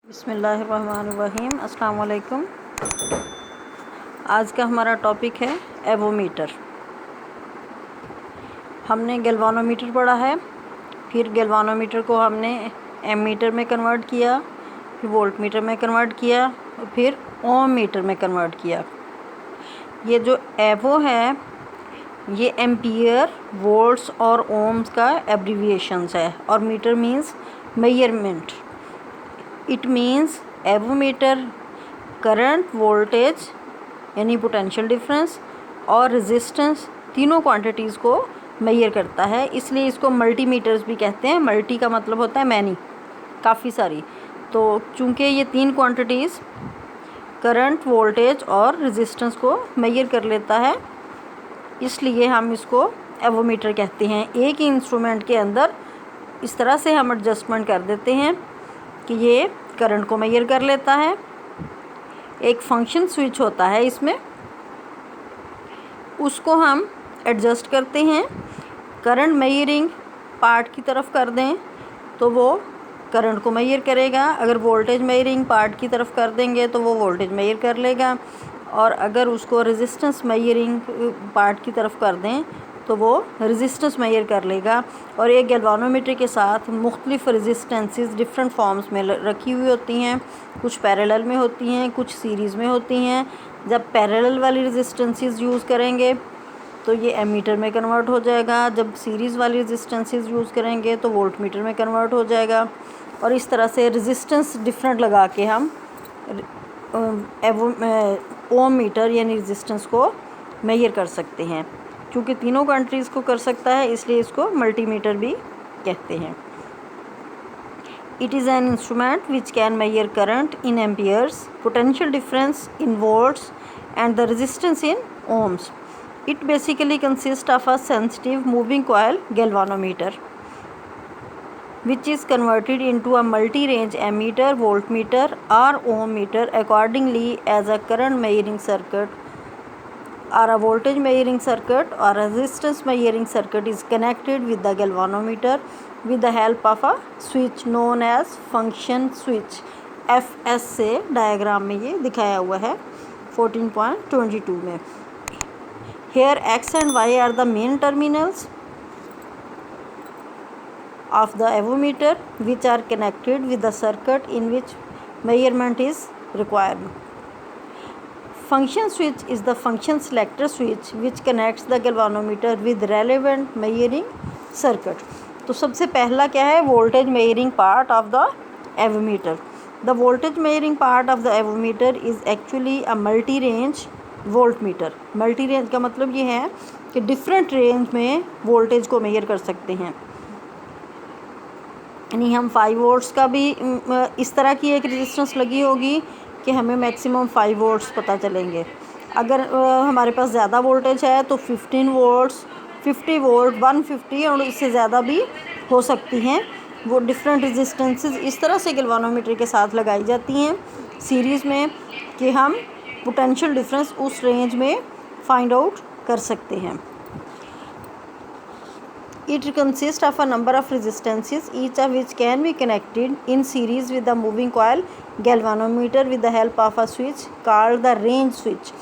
बिस्मिल्लाहिर्रहमानिर्रहीम। अस्सलाम वालेकुम। आज का हमारा टॉपिक है एवोमीटर। हमने गैल्वानोमीटर पढ़ा है, फिर गैल्वानोमीटर को हमने एमीटर में कन्वर्ट किया, फिर वोल्टमीटर में कन्वर्ट किया और फिर ओम मीटर में कन्वर्ट किया। ये जो एवो है ये एम्पियर, वोल्ट्स और ओम्स का एब्रीविएशंस है, और meter means measurement. It means avometer current, voltage यानी पोटेंशियल डिफरेंस और रेजिस्टेंस तीनों क्वांटिटीज़ को मेजर करता है, इसलिए इसको मल्टीमीटर्स भी कहते हैं। मल्टी का मतलब होता है मैनी, काफ़ी सारी। तो चूँकि ये तीन क्वांटिटीज़ करंट, वोल्टेज और रेजिस्टेंस को मेजर कर लेता है, इसलिए हम इसको एवोमीटर कहते हैं। एक ही इंस्ट्रूमेंट के अंदर इस तरह से हम एडजस्टमेंट कर देते हैं कि ये करंट को मेजर कर लेता है। एक फंक्शन स्विच होता है इसमें, उसको हम एडजस्ट करते हैं। करंट मेजरिंग पार्ट की तरफ कर दें तो वो करंट को मेजर करेगा, अगर वोल्टेज मेजरिंग पार्ट की तरफ कर देंगे तो वो वोल्टेज मेजर कर लेगा, और अगर उसको रेजिस्टेंस मेजरिंग पार्ट की तरफ कर दें तो वो रेजिस्टेंस मेजर कर लेगा। और एक गैल्वानोमीटर के साथ मुख्तलिफ रेजिस्टेंसेस डिफरेंट फॉर्म्स में रखी हुई होती हैं, कुछ पैरेलल में होती हैं, कुछ सीरीज़ में होती हैं। जब पैरेलल वाली रेजिस्टेंसेस यूज़ करेंगे तो ये एमीटर में कन्वर्ट हो जाएगा, जब सीरीज़ वाली रेजिस्टेंसेस यूज़ करेंगे तो वोल्टमीटर में कन्वर्ट हो जाएगा। और इस तरह से रेजिस्टेंस डिफरेंट लगा के हम ओम मीटर यानी रेजिस्टेंस को मेजर कर सकते हैं। क्योंकि तीनों कंट्रीज़ को कर सकता है, इसलिए इसको मल्टीमीटर भी कहते हैं। It is an instrument which can measure current in amperes, potential difference in volts and the resistance in ohms. It basically consists of a sensitive moving coil galvanometer, which is converted into a multi-range ammeter, voltmeter or ohm meter accordingly as a current measuring circuit or a voltage measuring circuit or a resistance measuring circuit is connected with the galvanometer with the help of a switch known as function switch. FS से diagram में ये दिखाया हुआ है 14.22 में। Here X and Y are the main terminals of the avometer which are connected with the circuit in which measurement is required. Function switch is the function selector switch which connects the galvanometer with relevant measuring circuit. तो सबसे पहला क्या है? voltage measuring part of the avometer. The voltage measuring part of the avometer is actually a multi-range voltmeter. Multi range का मतलब ये है कि डिफरेंट रेंज में वोल्टेज को मेजर कर सकते हैं। यानी हम 5 वोल्ट्स का भी इस तरह की एक रेजिस्टेंस लगी होगी कि हमें मैक्सिमम 5 वोल्ट्स पता चलेंगे। अगर हमारे पास ज़्यादा वोल्टेज है तो 15 वोल्ट्स, 50 वोल्ट, 150 और इससे ज़्यादा भी हो सकती हैं। वो डिफरेंट रेजिस्टेंसेस इस तरह से गैल्वानोमीटर के साथ लगाई जाती हैं सीरीज़ में कि हम पोटेंशियल डिफरेंस उस रेंज में फाइंड आउट कर सकते हैं। It consist of a number of resistances each of which can be connected in series with the moving coil galvanometer with the help of a switch called the range switch.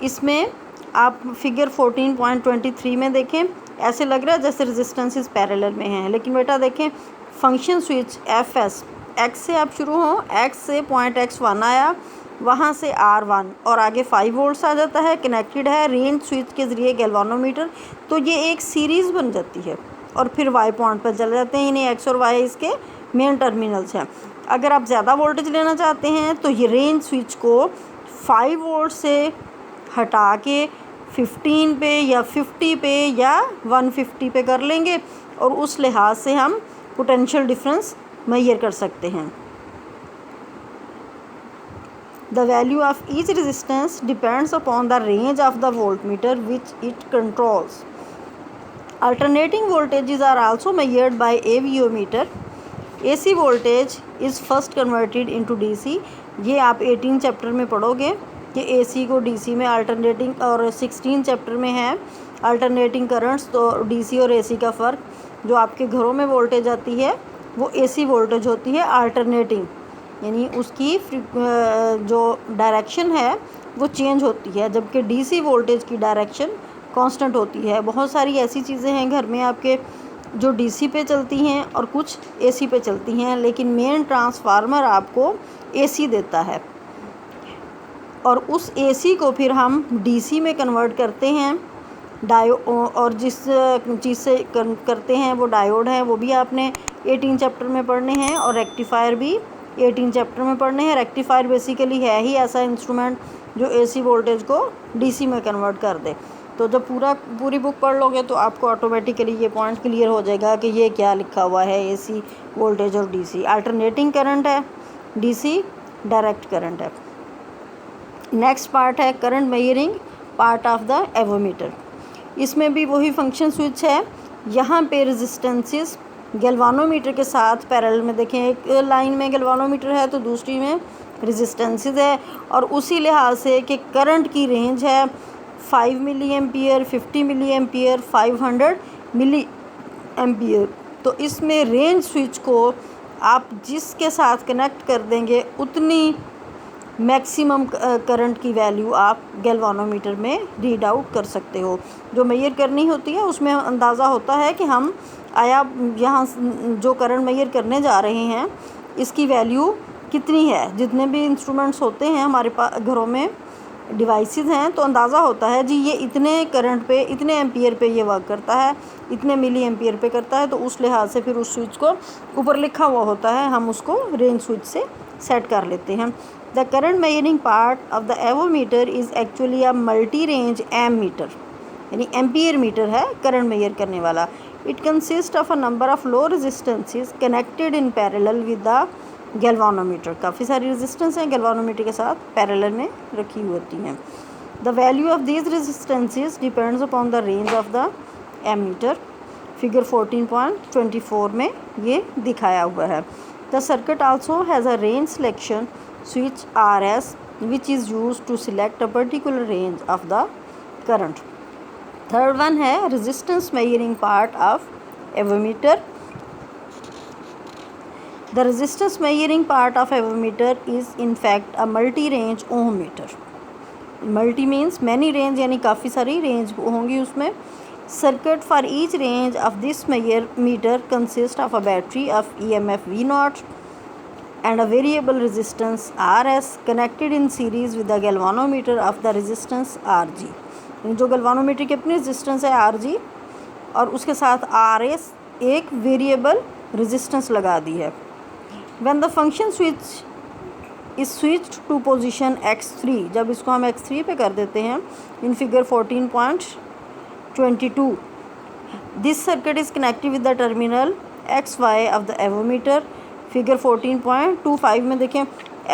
इसमें आप figure 14.23 में देखें, ऐसे लग रहा है जैसे resistances parallel में हैं, लेकिन बेटा देखें फंक्शन स्विच FS, X से आप शुरू हो, X से पॉइंट X1 आया, वहाँ से R1 और आगे 5 वोल्ट्स आ जाता है, कनेक्टेड है रेंज स्विच के ज़रिए गैल्वानोमीटर, तो ये एक सीरीज़ बन जाती है और फिर Y पॉइंट पर चले जाते हैं। यानी X और Y इसके मेन टर्मिनल्स हैं। अगर आप ज़्यादा वोल्टेज लेना चाहते हैं तो ये रेंज स्विच को 5 वोल्ट से हटा के 15 पे या 50 पे या 150 पे कर लेंगे, और उस लिहाज से हम पोटेंशियल डिफरेंस मेजर कर सकते हैं। The value of each resistance depends upon the range of the voltmeter which it controls. Alternating voltages are also measured by aviometer. AC voltage is first converted into DC. ये आप 18 chapter में पढ़ोगे कि AC को DC में alternating, और 16 chapter में है अल्टरनेटिंग करंट्स। तो DC और AC का फ़र्क, जो आपके घरों में वोल्टेज आती है वो एसी वोल्टेज होती है अल्टरनेटिंग, यानी उसकी जो डायरेक्शन है वो चेंज होती है, जबकि डीसी वोल्टेज की डायरेक्शन कांस्टेंट होती है। बहुत सारी ऐसी चीज़ें हैं घर में आपके जो डीसी पे चलती हैं और कुछ एसी पे चलती हैं, लेकिन मेन ट्रांसफार्मर आपको एसी देता है और उस एसी को फिर हम डीसी में कन्वर्ट करते हैं। और जिस चीज़ से करते हैं वो डायोड है, वो भी आपने 18 चैप्टर में पढ़ने हैं, और रेक्टिफायर भी 18 चैप्टर में पढ़ने हैं। रेक्टिफायर बेसिकली है ही ऐसा इंस्ट्रूमेंट जो एसी वोल्टेज को डीसी में कन्वर्ट कर दे। तो जब पूरी बुक पढ़ लोगे तो आपको ऑटोमेटिकली ये पॉइंट क्लियर हो जाएगा कि ये क्या लिखा हुआ है, एसी वोल्टेज और डीसी। अल्टरनेटिंग करंट है, डीसी डायरेक्ट करंट है। नेक्स्ट पार्ट है current measuring part of the avometer. इसमें भी वही फंक्शन स्विच है। यहाँ पे रेजिस्टेंसेस गैल्वानोमीटर के साथ पैरेलल में देखें, एक लाइन में गैल्वानोमीटर है तो दूसरी में रेजिस्टेंसेस है, और उसी लिहाज से कि करंट की रेंज है 5 milliampere, 50 milliampere, 500 milliampere. तो इसमें रेंज स्विच को आप जिसके साथ कनेक्ट कर देंगे उतनी मैक्सिमम करंट की वैल्यू आप गैल्वानोमीटर में रीड आउट कर सकते हो। जो मेजर करनी होती है उसमें अंदाज़ा होता है कि हम आया यहाँ जो करंट मेजर करने जा रहे हैं इसकी वैल्यू कितनी है। जितने भी इंस्ट्रूमेंट्स होते हैं हमारे पास घरों में, डिवाइसेस हैं, तो अंदाज़ा होता है जी ये इतने करंट पे, इतने एम्पियर पे ये वर्क करता है, इतने मिली एम्पियर पे करता है। तो उस लिहाज से फिर उस स्विच को ऊपर लिखा हुआ होता है, हम उसको रेंज स्विच से सेट कर लेते हैं। The current measuring part of the avometer is actually a multi range ammeter, यानी एम्पियर मीटर है करंट मेजर करने वाला। It consist of a number of low resistances connected in parallel with the galvanometer. काफ़ी सारी resistance हैं galvanometer के साथ parallel में रखी हुई होती हैं। The value of these resistances depends upon the range of the ammeter. Figure 14.24 में ये दिखाया हुआ है। The circuit also has a range selection switch RS which is used to select a particular range of the current. Third one है resistance measuring part of avometer. The resistance measuring part of avometer is in fact a multi-range ohm meter. Multi means many range, यानी काफ़ी सारी range होंगी उसमें। Circuit for each range of this meter consists of a battery of EMF V0 and a variable resistance RS connected in series with the galvanometer of the resistance RG। जो galvanometer की अपनी resistance है RG और उसके साथ RS एक variable resistance लगा दी है। When the function switch is switched to position X3, जब इसको हम X3 पे कर देते हैं in figure 14.22, this circuit is connected with the terminal XY of the avometer. Figure 14.25 में देखें,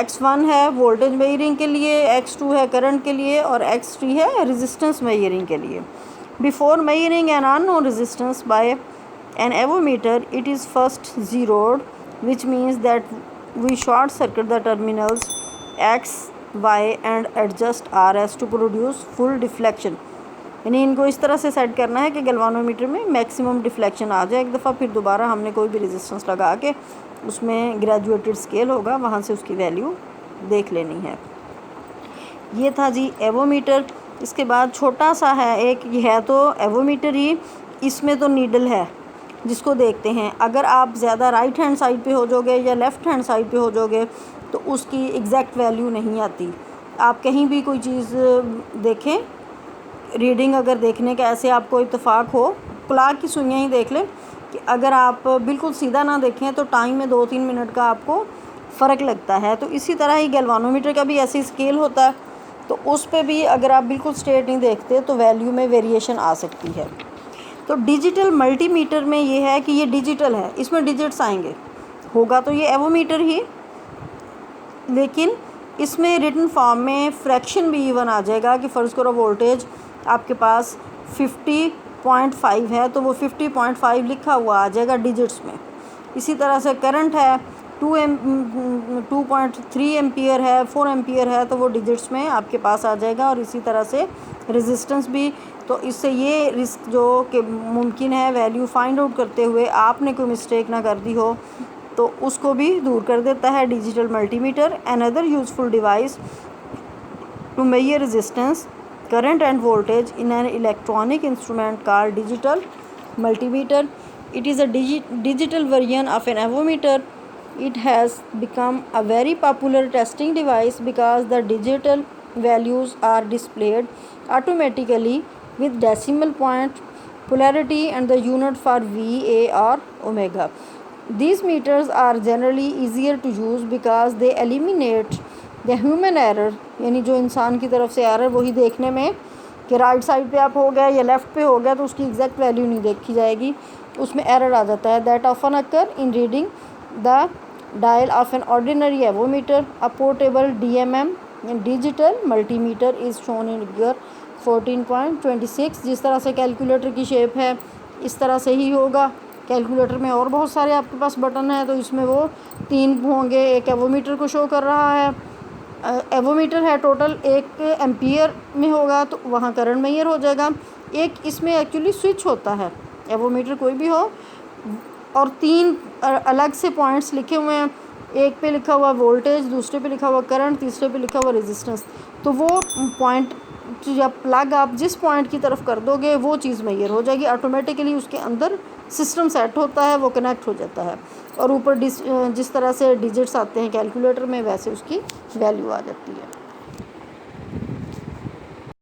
X1 है वोल्टेज मेजरिंग के लिए, X2 है करंट के लिए और X3 है रेजिस्टेंस मेजरिंग के लिए। Before measuring an unknown resistance by an avometer it is first zeroed, which means that we short circuit the terminals X, Y and adjust RS to produce full deflection. यानी इनको इस तरह से set करना है कि गैल्वानोमीटर में maximum deflection आ जाए एक दफ़ा, फिर दोबारा हमने कोई भी रेजिस्टेंस लगा के उसमें ग्रेजुएटेड स्केल होगा, वहाँ से उसकी वैल्यू देख लेनी है। ये था जी एवोमीटर। इसके बाद छोटा सा है एक, ये है तो एवोमीटर ही, इसमें तो नीडल है जिसको देखते हैं। अगर आप ज़्यादा राइट हैंड साइड पे हो जाओगे या लेफ़्ट हैंड साइड पे हो जाओगे तो उसकी एग्जैक्ट वैल्यू नहीं आती। आप कहीं भी कोई चीज़ देखें, रीडिंग अगर देखने का ऐसे आपको इत्तेफाक हो, क्लॉक की सुइयाँ ही देख लें कि अगर आप बिल्कुल सीधा ना देखें तो टाइम में 2-3 मिनट का आपको फ़र्क लगता है। तो इसी तरह ही गैल्वानोमीटर का भी ऐसी स्केल होता है, तो उस पे भी अगर आप बिल्कुल स्ट्रेट नहीं देखते तो वैल्यू में वेरिएशन आ सकती है। तो डिजिटल मल्टीमीटर में ये है कि ये डिजिटल है, इसमें डिजिट्स आएंगे, होगा तो ये एवोमीटर ही, लेकिन इसमें रिटन फॉर्म में फ्रैक्शन भी इवन आ जाएगा कि फ़र्ज़ करो वोल्टेज आपके पास 50.5 है तो वो 50.5 लिखा हुआ आ जाएगा डिजिट्स में। इसी तरह से करंट है 2.3 एम्पियर है, 4 एम्पियर है तो वो डिजिट्स में आपके पास आ जाएगा। और इसी तरह से रेजिस्टेंस भी, तो इससे ये रिस्क जो कि मुमकिन है वैल्यू फाइंड आउट करते हुए आपने कोई मिस्टेक ना कर दी हो तो उसको भी दूर कर देता है digital multimeter. Another useful device to measure resistance, current and voltage in an electronic instrument called digital multimeter. It is a digital version of an avometer. It has become a very popular testing device because the digital values are displayed automatically with decimal point, polarity and the unit for VA or omega. These meters are generally easier to use because they eliminate the human error, यानी जो इंसान की तरफ से error वही देखने में कि राइट साइड पे आप हो गया या लेफ़्ट पे हो गया तो उसकी एग्जैक्ट वैल्यू नहीं देखी जाएगी, उसमें एरर आ जाता है। That often occur in reading the dial of an ordinary avometer. A portable DMM digital multimeter is shown in figure 14.26। जिस तरह से कैलकुलेटर की शेप है इस तरह से ही होगा। कैलकुलेटर में और बहुत सारे आपके पास बटन हैं तो इसमें वो 3 होंगे। एक एवोमीटर को शो कर रहा है, एवोमीटर है टोटल 1 एम्पियर में होगा तो वहाँ करंट मेजर हो जाएगा। एक इसमें एक्चुअली स्विच होता है, एवोमीटर कोई भी हो, और 3 अलग से पॉइंट्स लिखे हुए हैं। एक पे लिखा हुआ वोल्टेज, दूसरे पे लिखा हुआ करंट, तीसरे पे लिखा हुआ रेजिस्टेंस। तो वो पॉइंट जब प्लग आप जिस पॉइंट की तरफ कर दोगे वो चीज़ मेजर हो जाएगी ऑटोमेटिकली। उसके अंदर सिस्टम सेट होता है, वो कनेक्ट हो जाता है और ऊपर जिस तरह से डिजिट्स आते हैं कैलकुलेटर में वैसे उसकी वैल्यू आ जाती है।